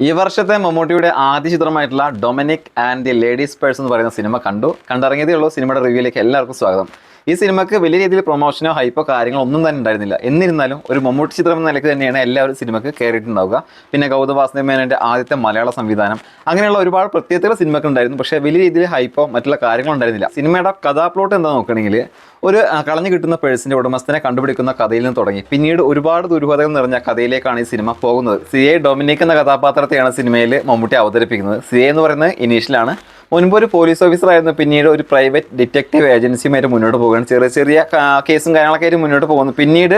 ഈ വർഷത്തെ മമ്മൂട്ടിയുടെ ആദ്യ ചിത്രമായിട്ടുള്ള Dominic and the ladies purse എന്ന് പറയുന്ന സിനിമ കണ്ടിറങ്ങിയതേ ഉള്ളൂ. സിനിമയുടെ റിവ്യൂയിലേക്ക് എല്ലാവർക്കും സ്വാഗതം. ഈ സിനിമയ്ക്ക് വലിയ രീതിയിൽ പ്രൊമോഷനോ ഹൈപ്പോ കാര്യങ്ങളോ ഒന്നും തന്നെ ഉണ്ടായിരുന്നില്ല. എന്നിരുന്നാലും ഒരു മമ്മൂട്ടി ചിത്രം എന്ന നിലയ്ക്ക് തന്നെയാണ് എല്ലാവരും സിനിമയ്ക്ക് കയറിയിട്ടുണ്ടാവുക. പിന്നെ ഗൗതം വാസുദേവ് മേനോന്റെ ആദ്യത്തെ മലയാള സംവിധാനം, അങ്ങനെയുള്ള ഒരുപാട് പ്രത്യേകതകൾ സിനിമയ്ക്ക് ഉണ്ടായിരുന്നു. പക്ഷേ വലിയ രീതിയിൽ ഹൈപ്പോ മറ്റുള്ള കാര്യങ്ങളും ഉണ്ടായിരുന്നില്ല. സിനിമയുടെ കഥാപ്ലോട്ട് എന്താ നോക്കുകയാണെങ്കിൽ, ഒരു കളഞ്ഞു കിട്ടുന്ന പേഴ്സിന്റെ ഉടമസ്ഥനെ കണ്ടുപിടിക്കുന്ന കഥയിൽ നിന്ന് തുടങ്ങി പിന്നീട് ഒരുപാട് ദുരൂഹതകൾ നിറഞ്ഞ കഥയിലേക്കാണ് ഈ സിനിമ പോകുന്നത്. CA ഡൊമിനിക് എന്ന കഥാപാത്രത്തെയാണ് സിനിമയിൽ മമ്മൂട്ടി അവതരിപ്പിക്കുന്നത്. CA എന്ന് പറയുന്നത് ഇനീഷ്യലാണ്. മുൻപ് ഒരു പോലീസ് ഓഫീസറായിരുന്നു, പിന്നീട് ഒരു പ്രൈവറ്റ് ഡിറ്റക്റ്റീവ് ഏജൻസിയുമായിട്ട് മുന്നോട്ട് പോകുകയാണ്. ചെറിയ ചെറിയ കേസും കാര്യങ്ങളൊക്കെ ആയിട്ട് മുന്നോട്ട് പോകുന്നു. പിന്നീട്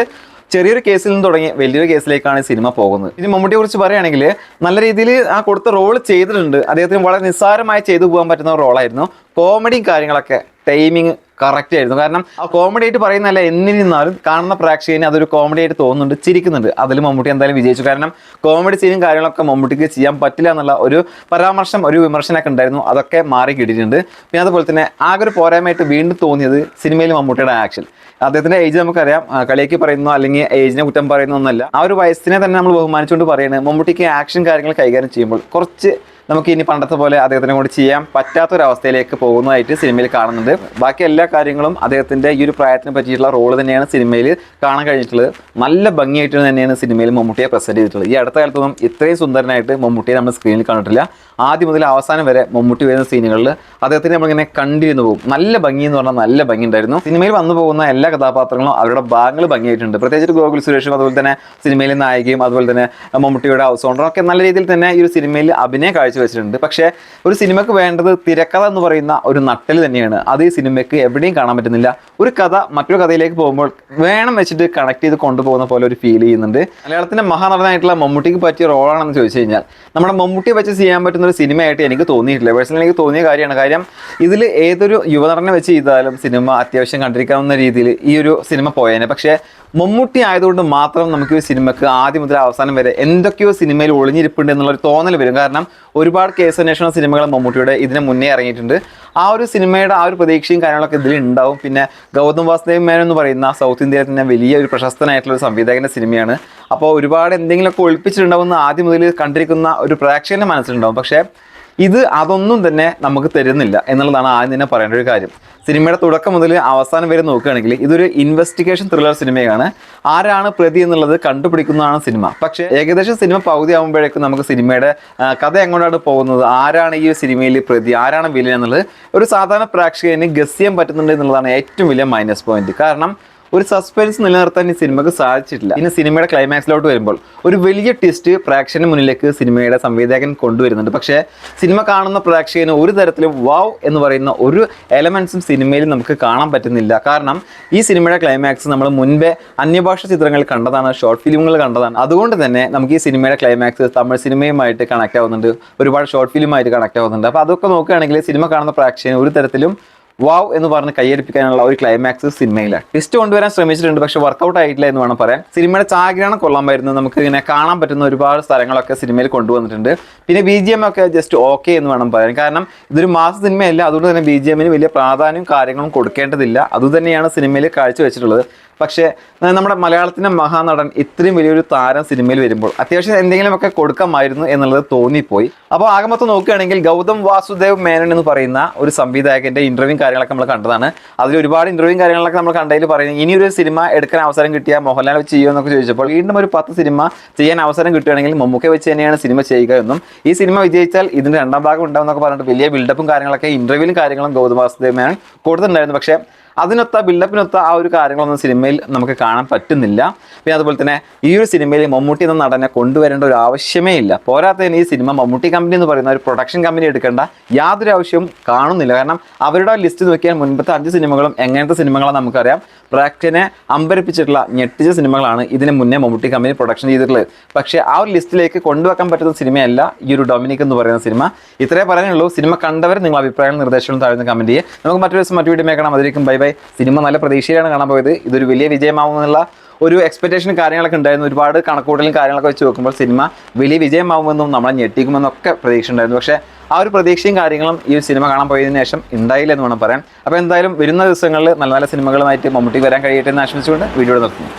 ചെറിയൊരു കേസിൽ നിന്ന് തുടങ്ങി വലിയൊരു കേസിലേക്കാണ് സിനിമ പോകുന്നത്. ഇനി മമ്മൂട്ടിയെ കുറിച്ച് പറയുകയാണെങ്കിൽ, നല്ല രീതിയിൽ കൊടുത്ത റോൾ ചെയ്തിട്ടുണ്ട്. അദ്ദേഹത്തിന് വളരെ നിസ്സാരമായി ചെയ്തു പോകാൻ പറ്റുന്ന റോളായിരുന്നു. കോമഡിയും കാര്യങ്ങളൊക്കെ ടൈമിങ് കറക്റ്റ് ആയിരുന്നു. കാരണം ആ കോമഡി ആയിട്ട് പറയുന്നതല്ല, എന്നിരുന്നാലും കാണുന്ന പ്രേക്ഷകന് അതൊരു കോമഡി ആയിട്ട് തോന്നുന്നുണ്ട്, ചിരിക്കുന്നുണ്ട്. അതിൽ മമ്മൂട്ടി എന്തായാലും വിജയിച്ചു. കാരണം കോമഡി സീനും കാര്യങ്ങളൊക്കെ മമ്മൂട്ടിക്ക് ചെയ്യാൻ പറ്റില്ല എന്നുള്ള ഒരു പരാമർശം, ഒരു വിമർശനമൊക്കെ ഉണ്ടായിരുന്നു. അതൊക്കെ മാറി കിട്ടിയിട്ടുണ്ട്. പിന്നെ അതുപോലെ തന്നെ ആകെ ഒരു പോരായ്മയായിട്ട് വീണ്ടും തോന്നിയത് സിനിമയിൽ മമ്മൂട്ടിയുടെ ആക്ഷൻ. അദ്ദേഹത്തിന്റെ ഏജ് നമുക്കറിയാം, കളിയാക്കി പറയുന്നു അല്ലെങ്കിൽ ഏജിനെ കുറ്റം പറയുന്ന ഒന്നല്ല. ആ ഒരു വയസ്സിനെ തന്നെ നമ്മൾ ബഹുമാനിച്ചുകൊണ്ട് പറയുന്നത്, മമ്മൂട്ടിക്ക് ആക്ഷൻ കാര്യങ്ങൾ കൈകാര്യം ചെയ്യുമ്പോൾ കുറച്ച് നമുക്ക് ഇനി പണ്ടത്തെ പോലെ അദ്ദേഹത്തിനെ കൊണ്ട് ചെയ്യാൻ പറ്റാത്തൊരവസ്ഥയിലേക്ക് പോകുന്നതായിട്ട് സിനിമയിൽ കാണുന്നുണ്ട്. ബാക്കി എല്ലാ കാര്യങ്ങളും അദ്ദേഹത്തിൻ്റെ ഈ ഒരു പ്രായത്തിനെ പറ്റിയിട്ടുള്ള റോള് തന്നെയാണ് സിനിമയിൽ കാണാൻ കഴിഞ്ഞിട്ടുള്ളത്. നല്ല ഭംഗിയായിട്ട് തന്നെയാണ് സിനിമയിൽ മമ്മൂട്ടിയെ പ്രസന്റ് ചെയ്തിട്ടുള്ളത്. ഈ അടുത്ത കാലത്തൊന്നും ഇത്രയും സുന്ദരനായിട്ട് മമ്മൂട്ടിയെ നമ്മൾ സ്ക്രീനിൽ കണ്ടിട്ടില്ല. ആദ്യം മുതൽ അവസാനം വരെ മമ്മൂട്ടി വരുന്ന സീനുകളിൽ അദ്ദേഹത്തിന് നമ്മളിങ്ങനെ കണ്ടിരുന്നു പോകും. നല്ല ഭംഗി എന്ന് പറഞ്ഞാൽ നല്ല ഭംഗി ഉണ്ടായിരുന്നു. സിനിമയിൽ വന്നു പോകുന്ന എല്ലാ കഥാപാത്രങ്ങളും അവരുടെ ഭാഗങ്ങൾ ഭംഗിയായിട്ടുണ്ട്. പ്രത്യേകിച്ച് ഗോകുൽ സുരേഷും അതുപോലെ തന്നെ സിനിമയിലെ നായികയും അതുപോലെ തന്നെ മമ്മൂട്ടിയുടെ ഹൗസ് ഓണറും ഒക്കെ നല്ല രീതിയിൽ തന്നെ ഈ ഒരു സിനിമയിൽ അഭിനയം കാഴ്ചവെച്ചിട്ടുണ്ട്. പക്ഷേ ഒരു സിനിമയ്ക്ക് വേണ്ടത് തിരക്കഥ എന്ന് പറയുന്ന ഒരു നട്ടൽ തന്നെയാണ്. അത് ഈ സിനിമയ്ക്ക് എവിടെയും കാണാൻ പറ്റുന്നില്ല. ഒരു കഥ മറ്റൊരു കഥയിലേക്ക് പോകുമ്പോൾ വേണം വെച്ചിട്ട് കണക്ട് ചെയ്ത് കൊണ്ടുപോകുന്ന പോലെ ഒരു ഫീൽ ചെയ്യുന്നുണ്ട്. മലയാളത്തിന്റെ മഹാനടനായിട്ടുള്ള മമ്മൂട്ടിക്ക് പറ്റിയ റോളാണെന്ന് ചോദിച്ചു കഴിഞ്ഞാൽ, നമ്മുടെ മമ്മൂട്ടിയെ വെച്ച് ചെയ്യാൻ പറ്റുന്ന ഒരു സിനിമയായിട്ട് എനിക്ക് തോന്നിയിട്ടില്ല. പേഴ്സണലി എനിക്ക് തോന്നിയ കാര്യമാണ്. കാര്യം ഇതിൽ ഏതൊരു യുവനടനെ വെച്ച് ചെയ്താലും സിനിമ അത്യാവശ്യം കണ്ടിരിക്കാവുന്ന രീതിയിൽ ഈ ഒരു സിനിമ പോയേനെ. പക്ഷേ മമ്മൂട്ടി ആയതുകൊണ്ട് മാത്രം നമുക്ക് ഈ സിനിമയ്ക്ക് ആദ്യം മുതൽ അവസാനം വരെ എന്തൊക്കെയോ സിനിമയിൽ ഒളിഞ്ഞിരിപ്പുണ്ട് എന്നുള്ളൊരു തോന്നൽ വരും. കാരണം ഒരുപാട് കേസ് അന്വേഷണ സിനിമകൾ മമ്മൂട്ടിയുടെ ഇതിന് മുന്നേ ഇറങ്ങിയിട്ടുണ്ട്. ആ ഒരു സിനിമയുടെ ആ ഒരു പ്രതീക്ഷയും കാര്യങ്ങളൊക്കെ ഇതിൽ ഉണ്ടാവും. പിന്നെ ഗൗതം വാസുദേവ് മേനോൻ എന്ന് പറയുന്ന സൗത്ത് ഇന്ത്യയിലെ തന്നെ വലിയ ഒരു പ്രശസ്തനായിട്ടുള്ള ഒരു സംവിധായകൻ്റെ സിനിമയാണ്. അപ്പോൾ ഒരുപാട് എന്തെങ്കിലുമൊക്കെ ഒളിപ്പിച്ചിട്ടുണ്ടാവുന്ന ആദ്യം മുതൽ കണ്ടിരിക്കുന്ന ഒരു പ്രേക്ഷകൻ്റെ മനസ്സിലുണ്ടാവും. പക്ഷേ ഇത് അതൊന്നും തന്നെ നമുക്ക് തരുന്നില്ല എന്നുള്ളതാണ് ആദ്യം തന്നെ പറയേണ്ട ഒരു കാര്യം. സിനിമയുടെ തുടക്കം മുതൽ അവസാനം വരെ നോക്കുകയാണെങ്കിൽ ഇതൊരു ഇൻവെസ്റ്റിഗേഷൻ ത്രില്ലർ സിനിമയാണ്. ആരാണ് പ്രതി എന്നുള്ളത് കണ്ടുപിടിക്കുന്നതാണ് സിനിമ. പക്ഷേ ഏകദേശം സിനിമ പകുതി ആകുമ്പോഴേക്കും നമുക്ക് സിനിമയുടെ കഥ എങ്ങോട്ടാണ് പോകുന്നത്, ആരാണ് ഈ സിനിമയിൽ പ്രതി, ആരാണ് വില്ലൻ എന്നുള്ളത് ഒരു സാധാരണ പ്രേക്ഷകന് ഗസ് ചെയ്യാൻ പറ്റുന്നുണ്ട് എന്നുള്ളതാണ് ഏറ്റവും വലിയ മൈനസ് പോയിന്റ്. കാരണം ഒരു സസ്പെൻസ് നിലനിർത്താൻ ഈ സിനിമക്ക് സാധിച്ചിട്ടില്ല. ഇനി സിനിമയുടെ ക്ലൈമാക്സിലോട്ട് വരുമ്പോൾ ഒരു വലിയ ട്വിസ്റ്റ് പ്രേക്ഷകന് മുന്നിലേക്ക് സിനിമയുടെ സംവിധായകൻ കൊണ്ടുവരുന്നുണ്ട്. പക്ഷേ സിനിമ കാണുന്ന പ്രേക്ഷകന് ഒരു തരത്തിലും വാവ് എന്ന് പറയുന്ന ഒരു എലമെന്റ്സും സിനിമയിൽ നമുക്ക് കാണാൻ പറ്റുന്നില്ല. കാരണം ഈ സിനിമയുടെ ക്ലൈമാക്സ് നമ്മൾ മുൻപേ അന്യഭാഷ ചിത്രങ്ങളിൽ കണ്ടതാണ്, ഷോർട്ട് ഫിലിമുകൾ കണ്ടതാണ്. അതുകൊണ്ട് തന്നെ നമുക്ക് ഈ സിനിമയുടെ ക്ലൈമാക്സ് തമിഴ് സിനിമയുമായിട്ട് കണക്ട് ആവുന്നുണ്ട്, ഒരുപാട് ഷോർട്ട് ഫിലിമായിട്ട് കണക്ട് ആവുന്നുണ്ട്. അപ്പോൾ അതൊക്കെ നോക്കുകയാണെങ്കിൽ സിനിമ കാണുന്ന പ്രേക്ഷകന് ഒരു തരത്തിലും വാവ് എന്ന് പറഞ്ഞ് കൈയടിപ്പിക്കാനുള്ള ഒരു ക്ലൈമാക്സ് സിനിമയിലാണ്. ട്വിസ്റ്റ് കൊണ്ടുവരാൻ ശ്രമിച്ചിട്ടുണ്ട്, പക്ഷെ വർക്കൗട്ട് ആയിട്ടില്ല എന്ന് വേണം പറയാൻ. സിനിമയുടെ ഛായാഗ്രഹണം കൊള്ളാമായിരുന്നു. നമുക്ക് ഇങ്ങനെ കാണാൻ പറ്റുന്ന ഒരുപാട് സ്ഥലങ്ങളൊക്കെ സിനിമയിൽ കൊണ്ടുവന്നിട്ടുണ്ട്. പിന്നെ BGM ഒക്കെ ജസ്റ്റ് ഓക്കെ എന്ന് വേണം പറയാൻ. കാരണം ഇതൊരു മാസ സിനിമയല്ല, അതുകൊണ്ട് തന്നെ BGMന് വലിയ പ്രാധാന്യവും കാര്യങ്ങളും കൊടുക്കേണ്ടതില്ല. അതുതന്നെയാണ് സിനിമയിൽ കാഴ്ചവെച്ചിട്ടുള്ളത്. പക്ഷേ നമ്മുടെ മലയാളത്തിൻ്റെ മഹാനടൻ ഇത്രയും വലിയൊരു താരം സിനിമയിൽ വരുമ്പോൾ അത്യാവശ്യം എന്തെങ്കിലുമൊക്കെ കൊടുക്കാമായിരുന്നു എന്നുള്ളത് തോന്നിപ്പോയി. അപ്പോൾ ആകെ മൊത്തം നോക്കുകയാണെങ്കിൽ ഗൗതം വാസുദേവ് മേനോൻ എന്ന് പറയുന്ന ഒരു സംവിധായകൻ്റെ ഇൻ്റർവ്യൂ കാര്യങ്ങളൊക്കെ നമ്മൾ കണ്ടതാണ്. അതിൽ ഒരുപാട് ഇൻ്റർവ്യൂ കാര്യങ്ങളൊക്കെ നമ്മൾ കണ്ടതിൽ പറയുന്നത്, ഇനിയൊരു സിനിമ എടുക്കാൻ അവസരം കിട്ടിയാൽ മോഹൻലാൽ വെച്ച് ചെയ്യുമെന്നൊക്കെ ചോദിച്ചപ്പോൾ വീണ്ടും ഒരു 10 സിനിമ ചെയ്യാൻ അവസരം കിട്ടുകയാണെങ്കിൽ മമ്മൂക്ക വെച്ച് തന്നെയാണ് സിനിമ ചെയ്യുക എന്നും, ഈ സിനിമ വിജയിച്ചാൽ ഇതിൻ്റെ 2ാം ഭാഗം ഉണ്ടാവുമെന്നൊക്കെ പറഞ്ഞിട്ട് വലിയ ബിൽഡപ്പും കാര്യങ്ങളൊക്കെ ഇൻ്റർവ്യൂവിലും കാര്യങ്ങളും ഗൗതം വാസുദേവ് മേനോൻ കൊടുത്തിട്ടുണ്ടായിരുന്നു. പക്ഷേ അതിനൊത്ത ബിൽഡപ്പിനൊത്ത ആ ഒരു കാര്യങ്ങളൊന്നും സിനിമയിൽ നമുക്ക് കാണാൻ പറ്റുന്നില്ല. പിന്നെ അതുപോലെ തന്നെ ഈ ഒരു സിനിമയിൽ മമ്മൂട്ടി എന്ന നടനെ കൊണ്ടുവരേണ്ട ഒരു ആവശ്യമേ ഇല്ല. പോരാത്തതിന് ഈ സിനിമ മമ്മൂട്ടി കമ്പനി എന്ന് പറയുന്ന ഒരു പ്രൊഡക്ഷൻ കമ്പനി എടുക്കേണ്ട യാതൊരു ആവശ്യവും കാണുന്നില്ല. കാരണം അവരുടെ ലിസ്റ്റ് നോക്കിയാൽ മുൻപത്തെ 5 സിനിമകളും എങ്ങനത്തെ സിനിമകളാണ് നമുക്കറിയാം. പ്രേക്ഷകനെ അമ്പരിപ്പിച്ചിട്ടുള്ള ഞെട്ടിച്ച സിനിമകളാണ് ഇതിന് മുന്നേ മമ്മൂട്ടി കമ്പനി പ്രൊഡക്ഷൻ ചെയ്തിട്ടുള്ളത്. പക്ഷേ ആ ഒരു ലിസ്റ്റിലേക്ക് കൊണ്ടുവെക്കാൻ പറ്റുന്ന സിനിമയല്ല ഈ ഒരു ഡൊമിനിക് എന്ന് പറയുന്ന സിനിമ. ഇത്രേ പറയാനുള്ളൂ. സിനിമ കണ്ടവർ നിങ്ങൾ അഭിപ്രായങ്ങളും നിർദ്ദേശങ്ങളും താഴ്ന്ന കമൻറ്റ് ചെയ്യുക. നമുക്ക് മറ്റൊരു ദിവസം മറ്റു വീഡിയോ കാണാം. അതിലേക്കും ബൈ ബൈ. സിനിമ നല്ല പ്രതീക്ഷയിലാണ് കാണാൻ പോയത്. ഇതൊരു വലിയ വിജയമാവുമെന്നുള്ള ഒരു എക്സ്പെക്ടേഷൻ കാര്യങ്ങളൊക്കെ ഉണ്ടായിരുന്നു. ഒരുപാട് കണക്കൂട്ടലും കാര്യങ്ങളൊക്കെ വെച്ച് നോക്കുമ്പോൾ സിനിമ വലിയ വിജയമാവുമെന്നും നമ്മളെ ഞെട്ടിക്കുമെന്നൊക്കെ പ്രതീക്ഷ ഉണ്ടായിരുന്നു. പക്ഷേ ആ ഒരു പ്രതീക്ഷയും കാര്യങ്ങളും ഈ സിനിമ കാണാൻ പോയതിനു ശേഷം ഉണ്ടായില്ല എന്ന് വേണം പറയാൻ. അപ്പോൾ എന്തായാലും വരുന്ന ദിവസങ്ങളിൽ നല്ല നല്ല സിനിമകളുമായിട്ട് മമ്മൂട്ടി വരാൻ കഴിയട്ടെ എന്ന് ആശംസിച്ചുകൊണ്ട് വീഡിയോ നിർത്തുന്നു.